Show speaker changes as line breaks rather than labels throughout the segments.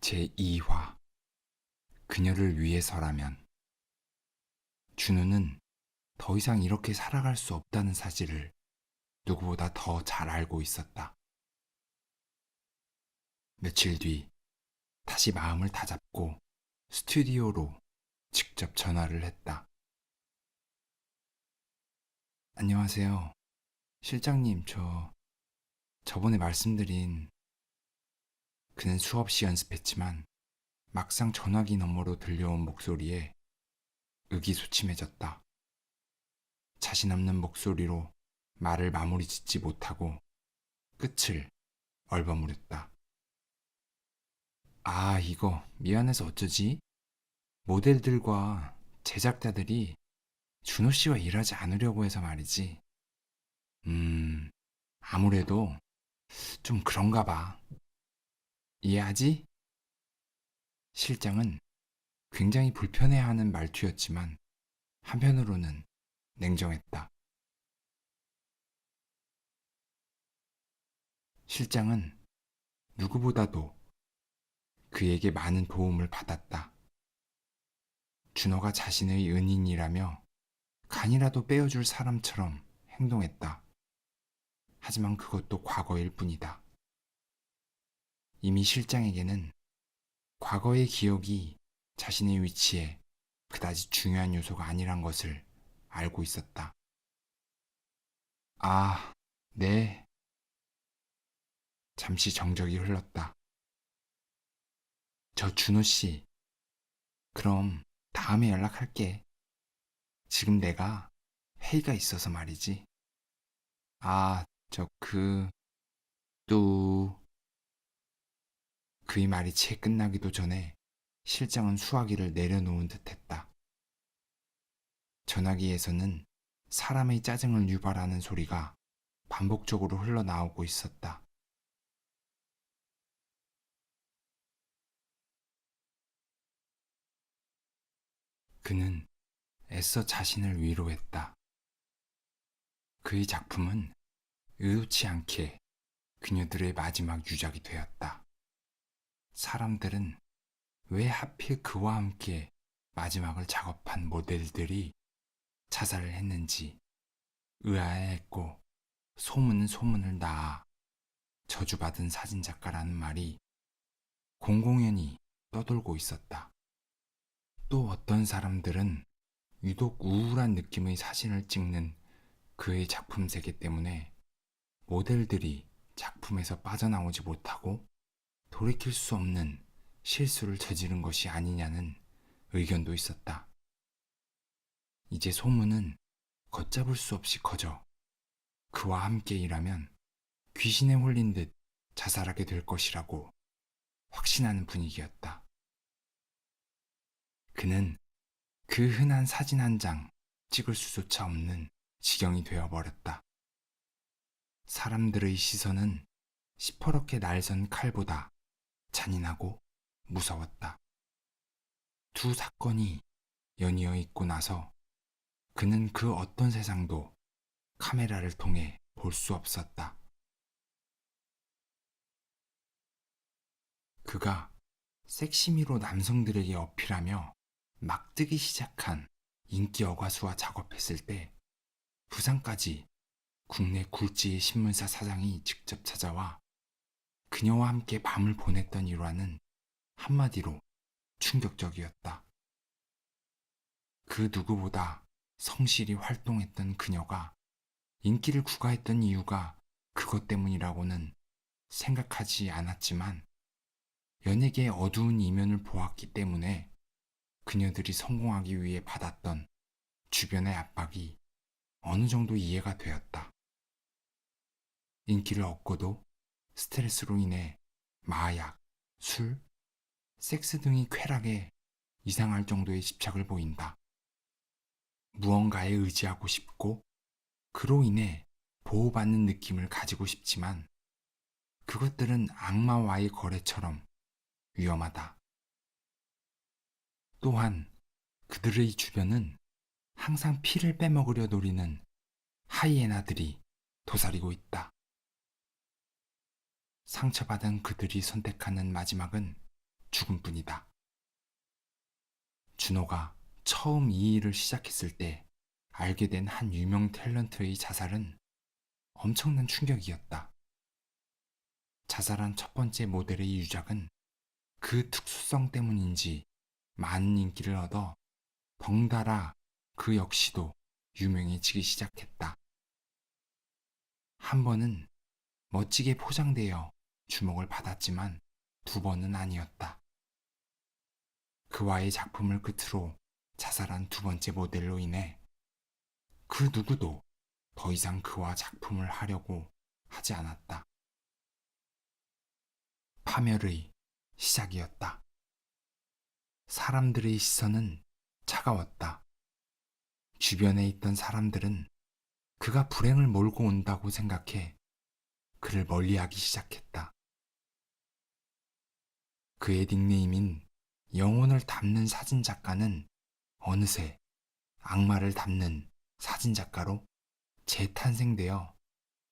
제2화 그녀를 위해서라면. 준우는 더 이상 이렇게 살아갈 수 없다는 사실을 누구보다 더 잘 알고 있었다. 며칠 뒤 다시 마음을 다잡고 스튜디오로 직접 전화를 했다. 안녕하세요. 실장님, 저번에 말씀드린. 그는 수없이 연습했지만 막상 전화기 너머로 들려온 목소리에 의기소침해졌다. 자신 없는 목소리로 말을 마무리 짓지 못하고 끝을 얼버무렸다. 이거 미안해서 어쩌지? 모델들과 제작자들이 준호 씨와 일하지 않으려고 해서 말이지. 아무래도 좀 그런가 봐. 이해하지? 실장은 굉장히 불편해하는 말투였지만 한편으로는 냉정했다. 실장은 누구보다도 그에게 많은 도움을 받았다. 준호가 자신의 은인이라며 간이라도 빼어줄 사람처럼 행동했다. 하지만 그것도 과거일 뿐이다. 이미 실장에게는 과거의 기억이 자신의 위치에 그다지 중요한 요소가 아니란 것을 알고 있었다. 네. 잠시 정적이 흘렀다. 저 준호 씨, 그럼 다음에 연락할게. 지금 내가 회의가 있어서 말이지. 아, 저 또. 그의 말이 채 끝나기도 전에 실장은 수화기를 내려놓은 듯했다. 전화기에서는 사람의 짜증을 유발하는 소리가 반복적으로 흘러나오고 있었다. 그는 애써 자신을 위로했다. 그의 작품은 의도치 않게 그녀들의 마지막 유작이 되었다. 사람들은 왜 하필 그와 함께 마지막을 작업한 모델들이 자살을 했는지 의아해했고, 소문은 소문을 낳아 저주받은 사진작가라는 말이 공공연히 떠돌고 있었다. 또 어떤 사람들은 유독 우울한 느낌의 사진을 찍는 그의 작품 세계 때문에 모델들이 작품에서 빠져나오지 못하고 돌이킬 수 없는 실수를 저지른 것이 아니냐는 의견도 있었다. 이제 소문은 걷잡을 수 없이 커져 그와 함께 일하면 귀신에 홀린 듯 자살하게 될 것이라고 확신하는 분위기였다. 그는 그 흔한 사진 한 장 찍을 수조차 없는 지경이 되어버렸다. 사람들의 시선은 시퍼렇게 날선 칼보다 잔인하고 무서웠다. 두 사건이 연이어 있고 나서 그는 그 어떤 세상도 카메라를 통해 볼 수 없었다. 그가 섹시미로 남성들에게 어필하며 막 뜨기 시작한 인기 여가수와 작업했을 때 부산까지 국내 굴지의 신문사 사장이 직접 찾아와 그녀와 함께 밤을 보냈던 일화는 한마디로 충격적이었다. 그 누구보다 성실히 활동했던 그녀가 인기를 구가했던 이유가 그것 때문이라고는 생각하지 않았지만 연예계의 어두운 이면을 보았기 때문에 그녀들이 성공하기 위해 받았던 주변의 압박이 어느 정도 이해가 되었다. 인기를 얻고도 스트레스로 인해 마약, 술, 섹스 등이 쾌락에 이상할 정도의 집착을 보인다. 무언가에 의지하고 싶고 그로 인해 보호받는 느낌을 가지고 싶지만 그것들은 악마와의 거래처럼 위험하다. 또한 그들의 주변은 항상 피를 빼먹으려 노리는 하이에나들이 도사리고 있다. 상처받은 그들이 선택하는 마지막은 죽음뿐이다. 준호가 처음 이 일을 시작했을 때 알게 된 한 유명 탤런트의 자살은 엄청난 충격이었다. 자살한 첫 번째 모델의 유작은 그 특수성 때문인지 많은 인기를 얻어 덩달아 그 역시도 유명해지기 시작했다. 한 번은 멋지게 포장되어 주목을 받았지만 두 번은 아니었다. 그와의 작품을 끝으로 자살한 두 번째 모델로 인해 그 누구도 더 이상 그와 작품을 하려고 하지 않았다. 파멸의 시작이었다. 사람들의 시선은 차가웠다. 주변에 있던 사람들은 그가 불행을 몰고 온다고 생각해 그를 멀리하기 시작했다. 그의 닉네임인 영혼을 담는 사진작가는 어느새 악마를 담는 사진작가로 재탄생되어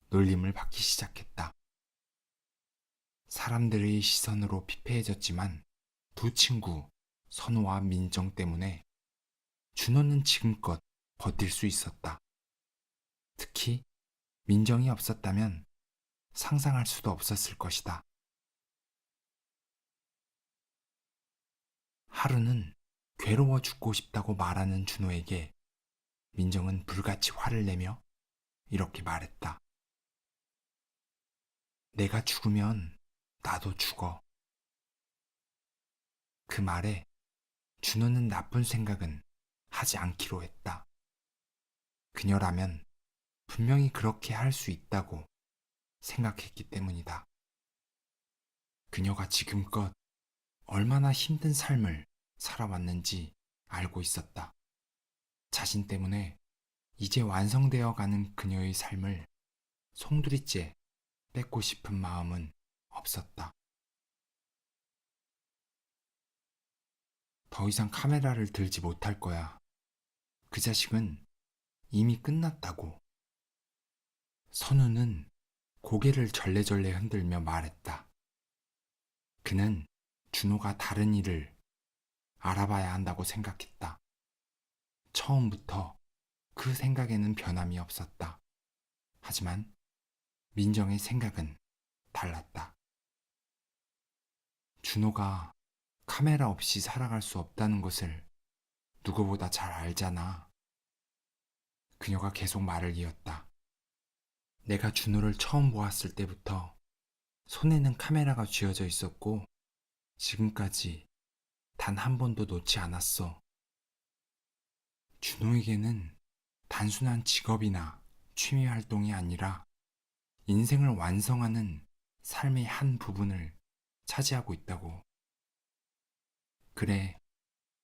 놀림을 받기 시작했다. 사람들의 시선으로 피폐해졌지만 두 친구 선우와 민정 때문에 준호는 지금껏 버틸 수 있었다. 특히 민정이 없었다면 상상할 수도 없었을 것이다. 하루는 괴로워 죽고 싶다고 말하는 준호에게 민정은 불같이 화를 내며 이렇게 말했다. 내가 죽으면 나도 죽어. 그 말에 준호는 나쁜 생각은 하지 않기로 했다. 그녀라면 분명히 그렇게 할 수 있다고 생각했기 때문이다. 그녀가 지금껏 얼마나 힘든 삶을 살아왔는지 알고 있었다. 자신 때문에 이제 완성되어 가는 그녀의 삶을 송두리째 뺏고 싶은 마음은 없었다. 더 이상 카메라를 들지 못할 거야. 그 자식은 이미 끝났다고. 선우는 고개를 절레절레 흔들며 말했다. 그는 준호가 다른 일을 알아봐야 한다고 생각했다. 처음부터 그 생각에는 변함이 없었다. 하지만 민정의 생각은 달랐다. 준호가 카메라 없이 살아갈 수 없다는 것을 누구보다 잘 알잖아. 그녀가 계속 말을 이었다. 내가 준호를 처음 보았을 때부터 손에는 카메라가 쥐어져 있었고 지금까지 단 한 번도 놓지 않았어. 준호에게는 단순한 직업이나 취미 활동이 아니라 인생을 완성하는 삶의 한 부분을 차지하고 있다고. 그래,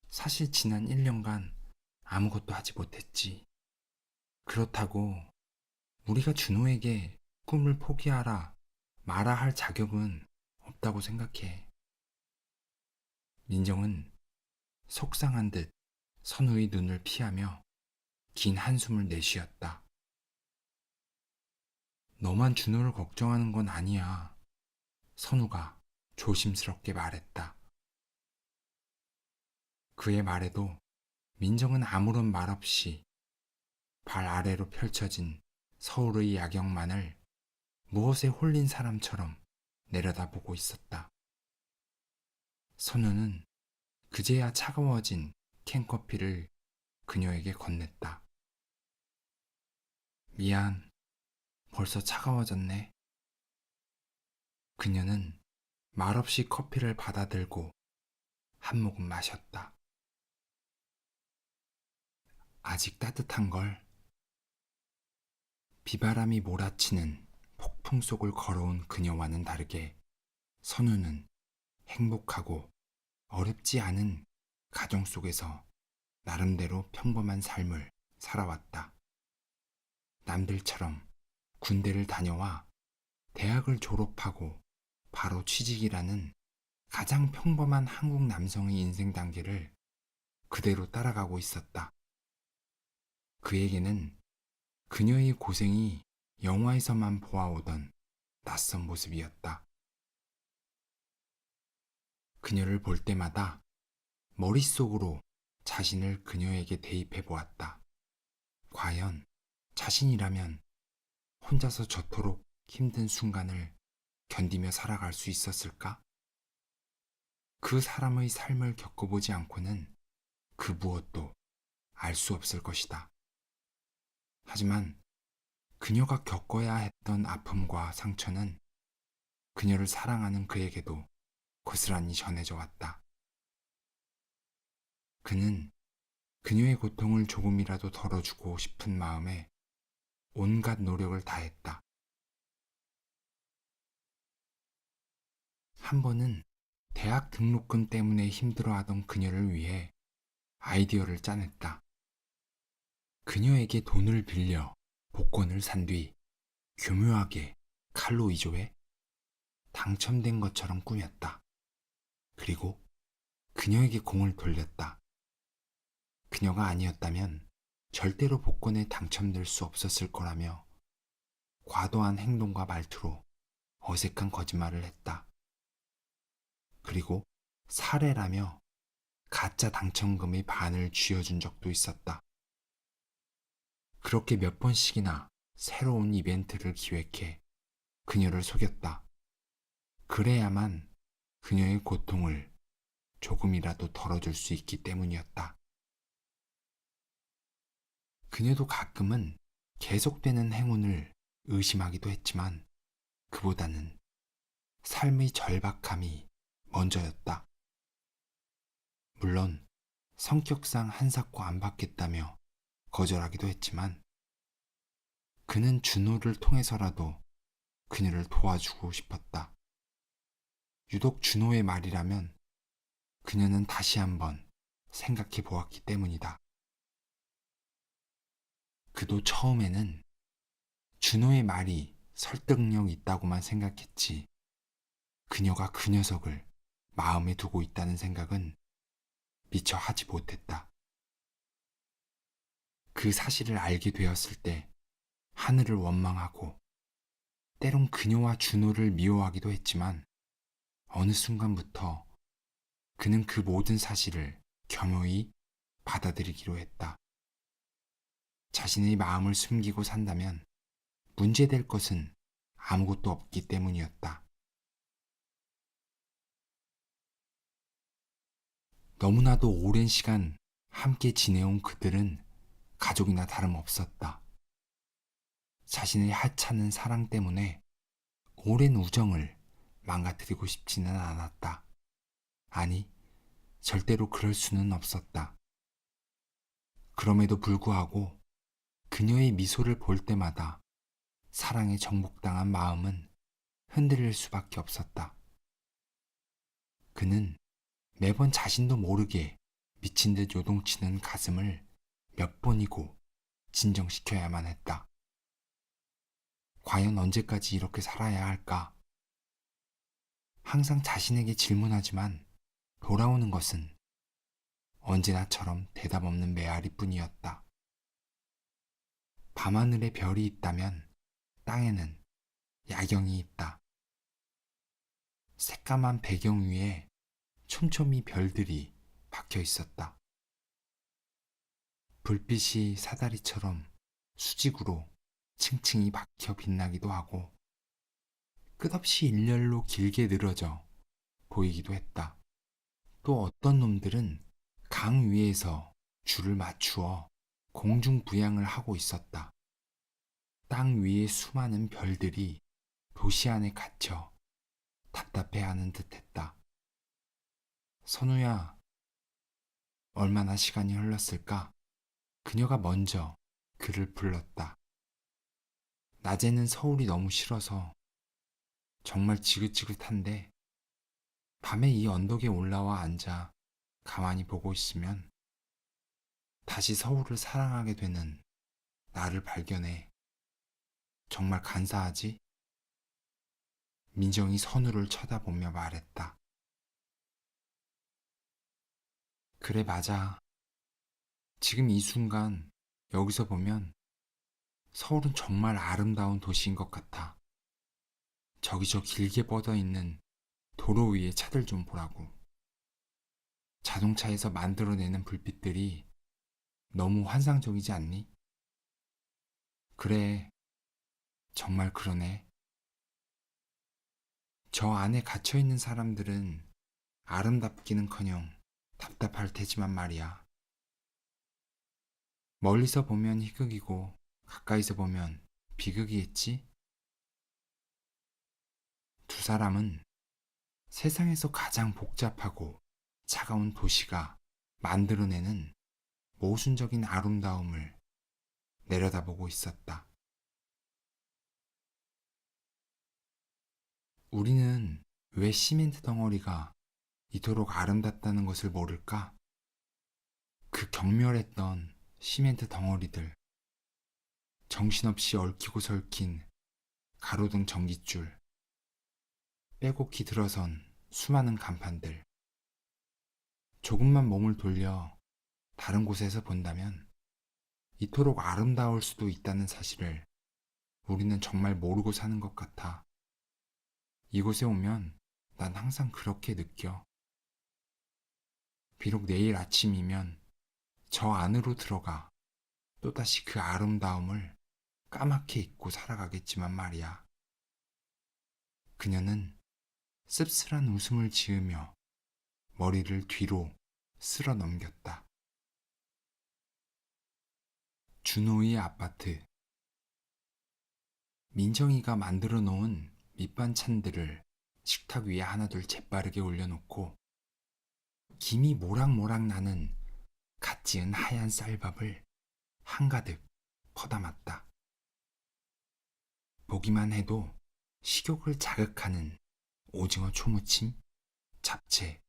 사실 지난 1년간 아무것도 하지 못했지. 그렇다고 우리가 준호에게 꿈을 포기하라 말아 할 자격은 없다고 생각해. 민정은 속상한 듯 선우의 눈을 피하며 긴 한숨을 내쉬었다. 너만 준호를 걱정하는 건 아니야. 선우가 조심스럽게 말했다. 그의 말에도 민정은 아무런 말 없이 발 아래로 펼쳐진 서울의 야경만을 무엇에 홀린 사람처럼 내려다보고 있었다. 선우는 그제야 차가워진 캔커피를 그녀에게 건넸다. 미안, 벌써 차가워졌네. 그녀는 말없이 커피를 받아들고 한 모금 마셨다. 아직 따뜻한걸. 비바람이 몰아치는 폭풍 속을 걸어온 그녀와는 다르게 선우는 행복하고 어렵지 않은 가정 속에서 나름대로 평범한 삶을 살아왔다. 남들처럼 군대를 다녀와 대학을 졸업하고 바로 취직이라는 가장 평범한 한국 남성의 인생 단계를 그대로 따라가고 있었다. 그에게는 그녀의 고생이 영화에서만 보아오던 낯선 모습이었다. 그녀를 볼 때마다 머릿속으로 자신을 그녀에게 대입해 보았다. 과연 자신이라면 혼자서 저토록 힘든 순간을 견디며 살아갈 수 있었을까? 그 사람의 삶을 겪어보지 않고는 그 무엇도 알 수 없을 것이다. 하지만 그녀가 겪어야 했던 아픔과 상처는 그녀를 사랑하는 그에게도 고스란히 전해져 왔다. 그는 그녀의 고통을 조금이라도 덜어주고 싶은 마음에 온갖 노력을 다했다. 한 번은 대학 등록금 때문에 힘들어하던 그녀를 위해 아이디어를 짜냈다. 그녀에게 돈을 빌려 복권을 산 뒤 교묘하게 칼로 위조해 당첨된 것처럼 꾸몄다. 그리고 그녀에게 공을 돌렸다. 그녀가 아니었다면 절대로 복권에 당첨될 수 없었을 거라며 과도한 행동과 말투로 어색한 거짓말을 했다. 그리고 사례라며 가짜 당첨금의 반을 쥐어준 적도 있었다. 그렇게 몇 번씩이나 새로운 이벤트를 기획해 그녀를 속였다. 그래야만 그녀의 고통을 조금이라도 덜어줄 수 있기 때문이었다. 그녀도 가끔은 계속되는 행운을 의심하기도 했지만 그보다는 삶의 절박함이 먼저였다. 물론 성격상 한사코 안 받겠다며 거절하기도 했지만 그는 준호를 통해서라도 그녀를 도와주고 싶었다. 유독 준호의 말이라면 그녀는 다시 한번 생각해 보았기 때문이다. 그도 처음에는 준호의 말이 설득력 있다고만 생각했지 그녀가 그 녀석을 마음에 두고 있다는 생각은 미처 하지 못했다. 그 사실을 알게 되었을 때 하늘을 원망하고 때론 그녀와 준호를 미워하기도 했지만 어느 순간부터 그는 그 모든 사실을 겸허히 받아들이기로 했다. 자신의 마음을 숨기고 산다면 문제될 것은 아무것도 없기 때문이었다. 너무나도 오랜 시간 함께 지내온 그들은 가족이나 다름없었다. 자신의 하찮은 사랑 때문에 오랜 우정을 망가뜨리고 싶지는 않았다. 아니, 절대로 그럴 수는 없었다. 그럼에도 불구하고 그녀의 미소를 볼 때마다 사랑에 정복당한 마음은 흔들릴 수밖에 없었다. 그는 매번 자신도 모르게 미친 듯 요동치는 가슴을 몇 번이고 진정시켜야만 했다. 과연 언제까지 이렇게 살아야 할까? 항상 자신에게 질문하지만 돌아오는 것은 언제나처럼 대답 없는 메아리뿐이었다. 밤하늘에 별이 있다면 땅에는 야경이 있다. 새까만 배경 위에 촘촘히 별들이 박혀 있었다. 불빛이 사다리처럼 수직으로 층층이 박혀 빛나기도 하고 끝없이 일렬로 길게 늘어져 보이기도 했다. 또 어떤 놈들은 강 위에서 줄을 맞추어 공중부양을 하고 있었다. 땅 위의 수많은 별들이 도시 안에 갇혀 답답해하는 듯했다. 선우야, 얼마나 시간이 흘렀을까? 그녀가 먼저 그를 불렀다. 낮에는 서울이 너무 싫어서 정말 지긋지긋한데 밤에 이 언덕에 올라와 앉아 가만히 보고 있으면 다시 서울을 사랑하게 되는 나를 발견해. 정말 간사하지? 민정이 선우를 쳐다보며 말했다. 그래, 맞아. 지금 이 순간 여기서 보면 서울은 정말 아름다운 도시인 것 같아. 저기 저 길게 뻗어 있는 도로 위의 차들 좀 보라고. 자동차에서 만들어내는 불빛들이 너무 환상적이지 않니? 그래, 정말 그러네. 저 안에 갇혀있는 사람들은 아름답기는커녕 답답할 테지만 말이야. 멀리서 보면 희극이고 가까이서 보면 비극이겠지? 두 사람은 세상에서 가장 복잡하고 차가운 도시가 만들어내는 모순적인 아름다움을 내려다보고 있었다. 우리는 왜 시멘트 덩어리가 이토록 아름답다는 것을 모를까? 그 경멸했던 시멘트 덩어리들, 정신없이 얽히고 설킨 가로등 전깃줄, 빼곡히 들어선 수많은 간판들, 조금만 몸을 돌려 다른 곳에서 본다면 이토록 아름다울 수도 있다는 사실을 우리는 정말 모르고 사는 것 같아. 이곳에 오면 난 항상 그렇게 느껴. 비록 내일 아침이면 저 안으로 들어가 또다시 그 아름다움을 까맣게 잊고 살아가겠지만 말이야. 그녀는 씁쓸한 웃음을 지으며 머리를 뒤로 쓸어 넘겼다. 준호의 아파트. 민정이가 만들어 놓은 밑반찬들을 식탁 위에 하나둘 재빠르게 올려놓고 김이 모락모락 나는 갓 지은 하얀 쌀밥을 한가득 퍼담았다. 보기만 해도 식욕을 자극하는 오징어 초무침, 잡채,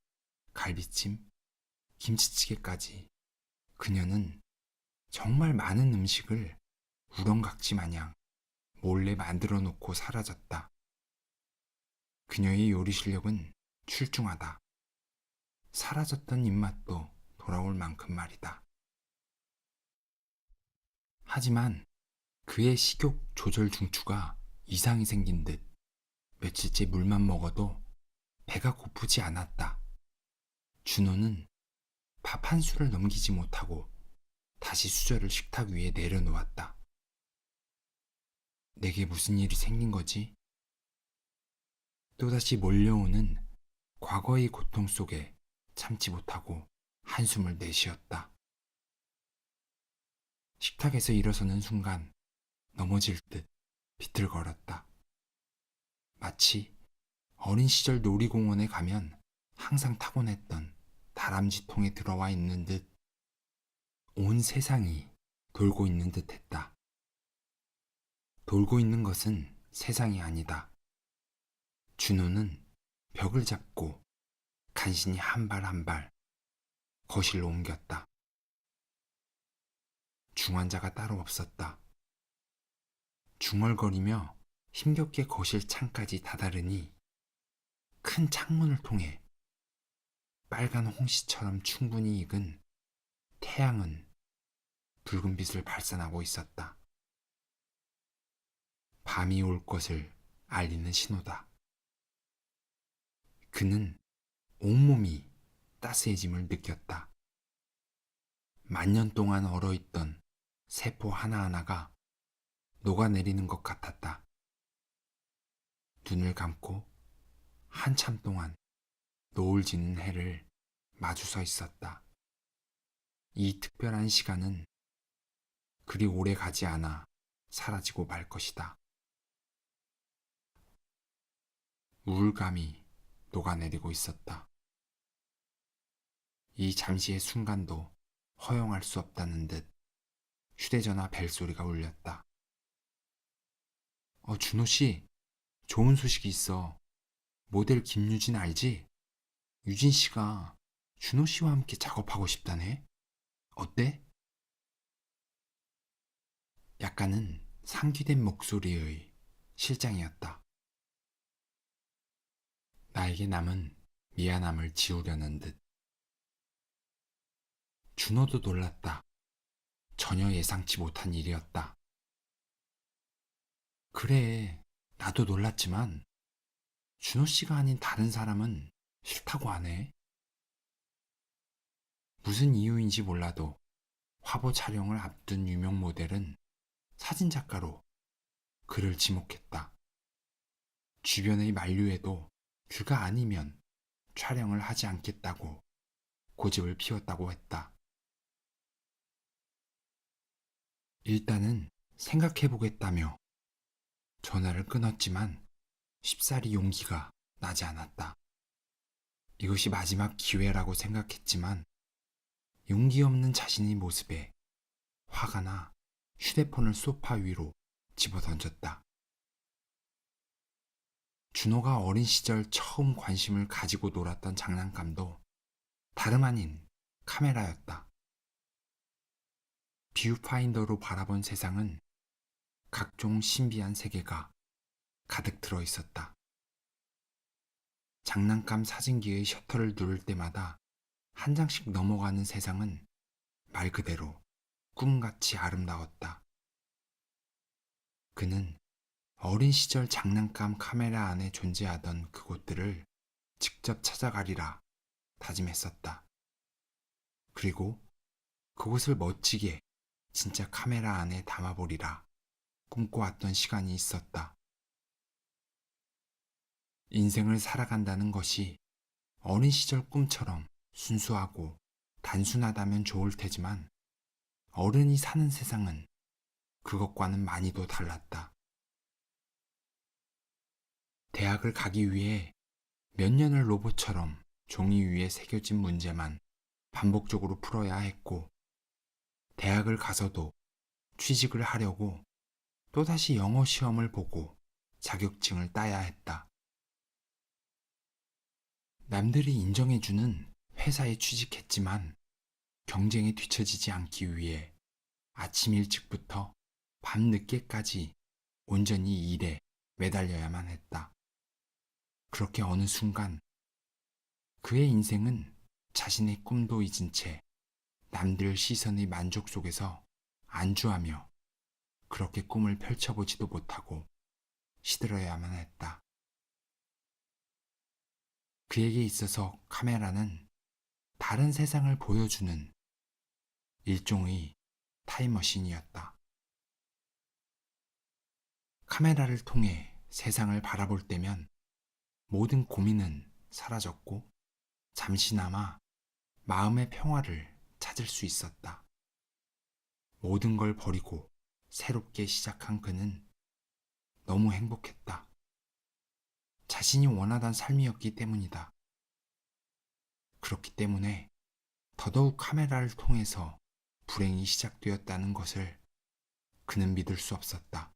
갈비찜, 김치찌개까지 그녀는 정말 많은 음식을 우렁각지 마냥 몰래 만들어 놓고 사라졌다. 그녀의 요리 실력은 출중하다. 사라졌던 입맛도 돌아올 만큼 말이다. 하지만 그의 식욕 조절 중추가 이상이 생긴 듯 며칠째 물만 먹어도 배가 고프지 않았다. 준호는 밥 한 술을 넘기지 못하고 다시 수저를 식탁 위에 내려놓았다. 내게 무슨 일이 생긴 거지? 또다시 몰려오는 과거의 고통 속에 참지 못하고 한숨을 내쉬었다. 식탁에서 일어서는 순간 넘어질 듯 비틀거렸다. 마치 어린 시절 놀이공원에 가면 항상 타곤했던 다람쥐통에 들어와 있는 듯 온 세상이 돌고 있는 듯 했다. 돌고 있는 것은 세상이 아니다. 준호는 벽을 잡고 간신히 한 발 한 발 거실로 옮겼다. 중환자가 따로 없었다. 중얼거리며 힘겹게 거실 창까지 다다르니 큰 창문을 통해 빨간 홍시처럼 충분히 익은 태양은 붉은 빛을 발산하고 있었다. 밤이 올 것을 알리는 신호다. 그는 온몸이 따스해짐을 느꼈다. 만년 동안 얼어있던 세포 하나하나가 녹아내리는 것 같았다. 눈을 감고 한참 동안 노을 지는 해를 마주 서 있었다. 이 특별한 시간은 그리 오래 가지 않아 사라지고 말 것이다. 우울감이 녹아내리고 있었다. 이 잠시의 순간도 허용할 수 없다는 듯 휴대전화 벨소리가 울렸다. 준호 씨, 좋은 소식이 있어. 모델 김유진 알지? 유진 씨가 준호 씨와 함께 작업하고 싶다네. 어때? 약간은 상기된 목소리의 실장이었다. 나에게 남은 미안함을 지우려는 듯. 준호도 놀랐다. 전혀 예상치 못한 일이었다. 그래, 나도 놀랐지만 준호 씨가 아닌 다른 사람은 싫다고 하네. 무슨 이유인지 몰라도 화보 촬영을 앞둔 유명 모델은 사진작가로 그를 지목했다. 주변의 만류에도 그가 아니면 촬영을 하지 않겠다고 고집을 피웠다고 했다. 일단은 생각해보겠다며 전화를 끊었지만 쉽사리 용기가 나지 않았다. 이것이 마지막 기회라고 생각했지만 용기 없는 자신의 모습에 화가 나 휴대폰을 소파 위로 집어던졌다. 준호가 어린 시절 처음 관심을 가지고 놀았던 장난감도 다름 아닌 카메라였다. 뷰파인더로 바라본 세상은 각종 신비한 세계가 가득 들어 있었다. 장난감 사진기의 셔터를 누를 때마다 한 장씩 넘어가는 세상은 말 그대로 꿈같이 아름다웠다. 그는 어린 시절 장난감 카메라 안에 존재하던 그곳들을 직접 찾아가리라 다짐했었다. 그리고 그곳을 멋지게 진짜 카메라 안에 담아보리라 꿈꿔왔던 시간이 있었다. 인생을 살아간다는 것이 어린 시절 꿈처럼 순수하고 단순하다면 좋을 테지만 어른이 사는 세상은 그것과는 많이도 달랐다. 대학을 가기 위해 몇 년을 로봇처럼 종이 위에 새겨진 문제만 반복적으로 풀어야 했고, 대학을 가서도 취직을 하려고 또다시 영어 시험을 보고 자격증을 따야 했다. 남들이 인정해주는 회사에 취직했지만 경쟁에 뒤처지지 않기 위해 아침 일찍부터 밤 늦게까지 온전히 일에 매달려야만 했다. 그렇게 어느 순간 그의 인생은 자신의 꿈도 잊은 채 남들 시선의 만족 속에서 안주하며 그렇게 꿈을 펼쳐보지도 못하고 시들어야만 했다. 그에게 있어서 카메라는 다른 세상을 보여주는 일종의 타임머신이었다. 카메라를 통해 세상을 바라볼 때면 모든 고민은 사라졌고 잠시나마 마음의 평화를 찾을 수 있었다. 모든 걸 버리고 새롭게 시작한 그는 너무 행복했다. 자신이 원하던 삶이었기 때문이다. 그렇기 때문에 더더욱 카메라를 통해서 불행이 시작되었다는 것을 그는 믿을 수 없었다.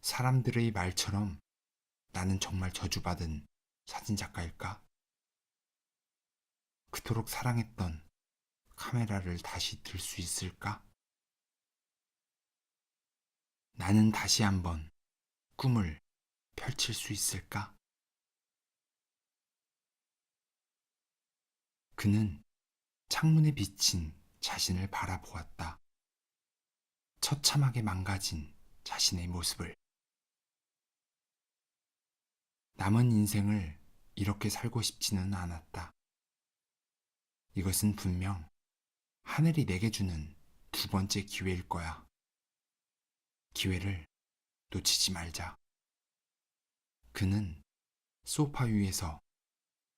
사람들의 말처럼 나는 정말 저주받은 사진작가일까? 그토록 사랑했던 카메라를 다시 들 수 있을까? 나는 다시 한번 꿈을 펼칠 수 있을까? 그는 창문에 비친 자신을 바라보았다. 처참하게 망가진 자신의 모습을. 남은 인생을 이렇게 살고 싶지는 않았다. 이것은 분명 하늘이 내게 주는 두 번째 기회일 거야. 기회를 놓치지 말자. 그는 소파 위에서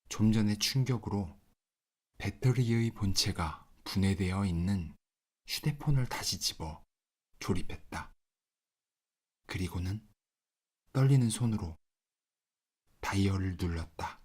좀 전의 충격으로 배터리의 본체가 분해되어 있는 휴대폰을 다시 집어 조립했다. 그리고는 떨리는 손으로 다이얼을 눌렀다.